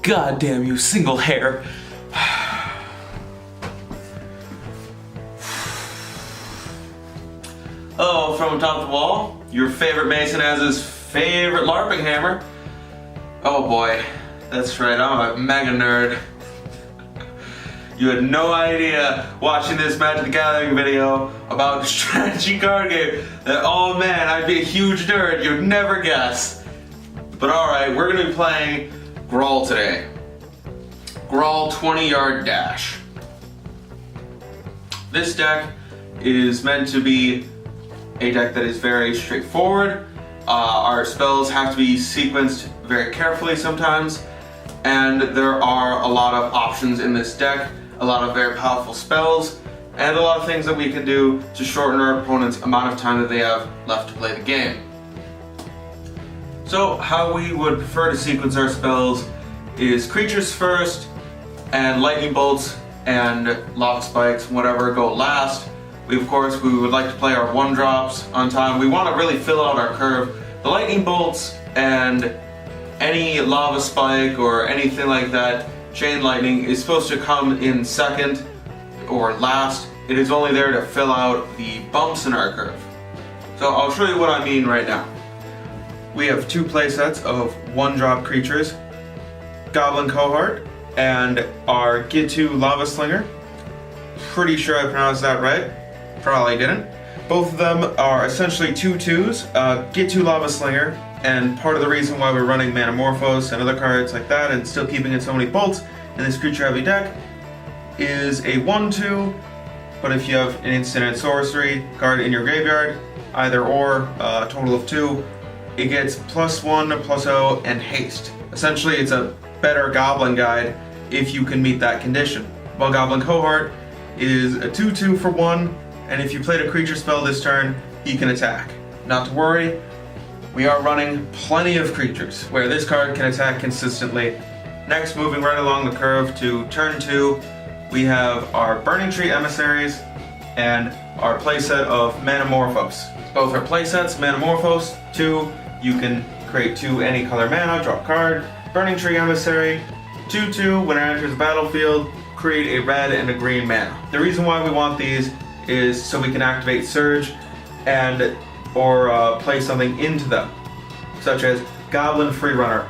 God damn you, single hair. Oh, from top to wall, your favorite Mason has his favorite LARPing hammer. Oh boy, that's right, I'm a mega nerd. You had no idea watching this Magic the Gathering video about a strategy card game that, oh man, I'd be a huge nerd, you'd never guess. But alright, we're gonna be playing Gruul today. Gruul 20-Yard Dash. This deck is meant to be a deck that is very straightforward. Our spells have to be sequenced very carefully sometimes, and there are a lot of options in this deck, a lot of very powerful spells, and a lot of things that we can do to shorten our opponent's amount of time that they have left to play the game. So how we would prefer to sequence our spells is creatures first, and lightning bolts and lava spikes, whatever, go last. We would like to play our 1-drops on time. We want to really fill out our curve. The lightning bolts and any lava spike or anything like that, chain lightning, is supposed to come in second or last. It is only there to fill out the bumps in our curve. So I'll show you what I mean right now. We have 2 playsets of 1-drop creatures, Goblin Cohort and our Gitu Lava Slinger. Pretty sure I pronounced that right. Probably didn't. Both of them are essentially 2/2s, Gitu Lava Slinger, and part of the reason why we're running Manamorphose and other cards like that and still keeping in so many bolts in this creature heavy deck is a 1/2, but if you have an instant and sorcery card in your graveyard, either or, a total of 2, it gets +1, +0, and haste. Essentially it's a better Goblin guide if you can meet that condition. While Goblin Cohort is a 2/2 for 1, and if you played a creature spell this turn, he can attack. Not to worry, we are running plenty of creatures where this card can attack consistently. Next, moving right along the curve to turn 2, we have our Burning Tree Emissaries and our playset of Manamorphose. Both are playsets, Manamorphose, 2, you can create 2 any color mana, draw a card. Burning Tree Emissary, 2/2, when it enters the battlefield, create a red and a green mana. The reason why we want these is so we can activate Surge or play something into them, such as Goblin Freerunner.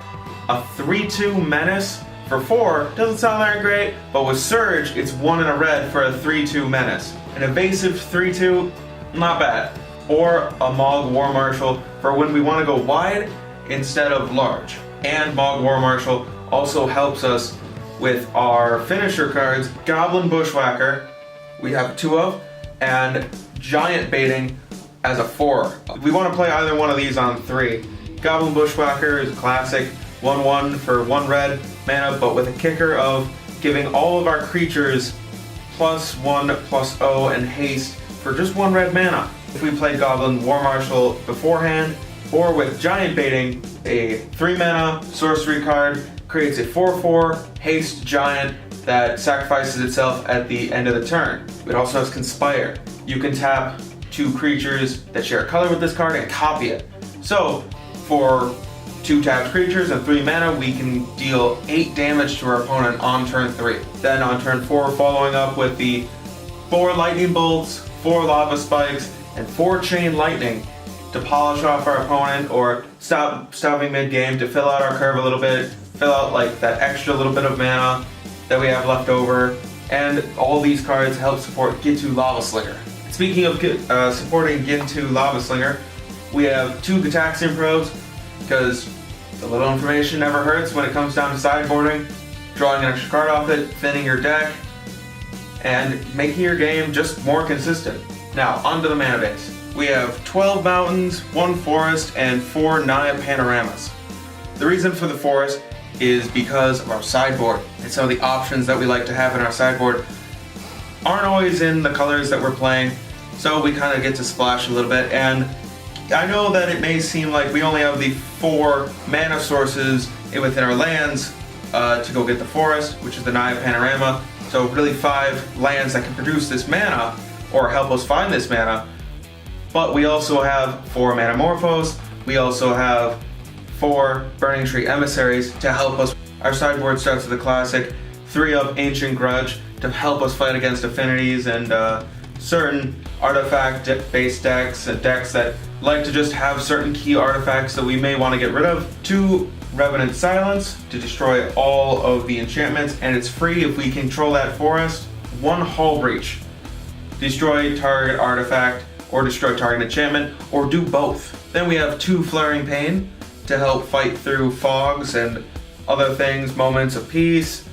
A 3/2 Menace for 4 doesn't sound that great, but with Surge, it's 1 and a red for a 3/2 Menace. An evasive 3/2, not bad. Or a Mogg War Marshal for when we want to go wide instead of large. And Mogg War Marshal also helps us with our finisher cards, Goblin Bushwhacker, we have 2 of, and Giant Baiting as a 4. We want to play either one of these on 3. Goblin Bushwhacker is a classic 1/1 for 1 red mana, but with a kicker of giving all of our creatures +1, +0, and haste for just 1 red mana. If we played Goblin War Marshal beforehand, or with Giant Baiting, a 3 mana sorcery card, creates a 4/4 haste giant that sacrifices itself at the end of the turn. It also has Conspire. You can tap 2 creatures that share a color with this card and copy it. So, for 2 tapped creatures and 3 mana, we can deal 8 damage to our opponent on turn 3. Then on turn 4, following up with the 4 lightning bolts, 4 lava spikes, and 4 chain lightning to polish off our opponent or stopping mid-game to fill out our curve a little bit, fill out like that extra little bit of mana that we have left over, and all these cards help support Gitu Lava Slinger. Speaking of supporting Gitu Lava Slinger, we have 2 Gitaxian Probes, because a little information never hurts when it comes down to sideboarding, drawing an extra card off it, thinning your deck, and making your game just more consistent. Now, onto the mana base. We have 12 mountains, 1 forest, and 4 Naya Panoramas. The reason for the forest is because of our sideboard, and some of the options that we like to have in our sideboard aren't always in the colors that we're playing, so we kind of get to splash a little bit. And I know that it may seem like we only have the 4 mana sources within our lands to go get the forest, which is the Naya Panorama, so really 5 lands that can produce this mana or help us find this mana. But we also have 4 Manamorphose, we also have 4 Burning Tree Emissaries to help us Our sideboard starts with a classic 3-up Ancient Grudge to help us fight against affinities and certain artifact-based decks and decks that like to just have certain key artifacts that we may want to get rid of. 2 Revenant Silence to destroy all of the enchantments, and it's free if we control that forest. 1 Hull Breach. Destroy target artifact or destroy target enchantment, or do both. Then we have 2 Flaring Pain to help fight through fogs and other things, moments of peace,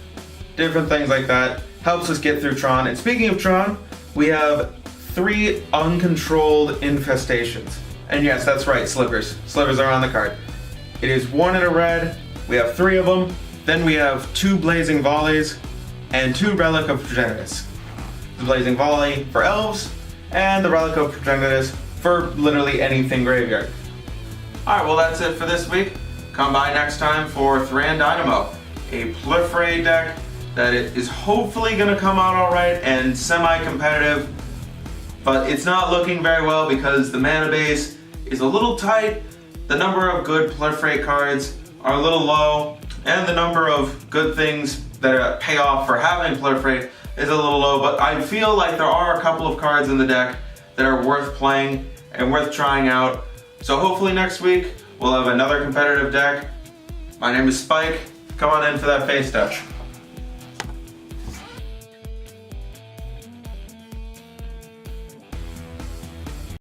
different things like that. Helps us get through Tron. And speaking of Tron, we have 3 uncontrolled infestations. And yes, that's right, Slivers. Slivers are on the card. It is 1 in a red, we have 3 of them. Then we have 2 Blazing Volleys and 2 Relic of Progenitus. The Blazing Volley for elves, and the Relic of Progenitus for literally anything graveyard. Alright, well that's it for this week. Come by next time for Thran Dynamo, a Proliferate deck that is hopefully going to come out alright and semi-competitive, but it's not looking very well because the mana base is a little tight, the number of good Proliferate cards are a little low, and the number of good things that pay off for having Proliferate is a little low, but I feel like there are a couple of cards in the deck that are worth playing and worth trying out. So hopefully next week we'll have another competitive deck. My name is Spike. Come on in for that face touch.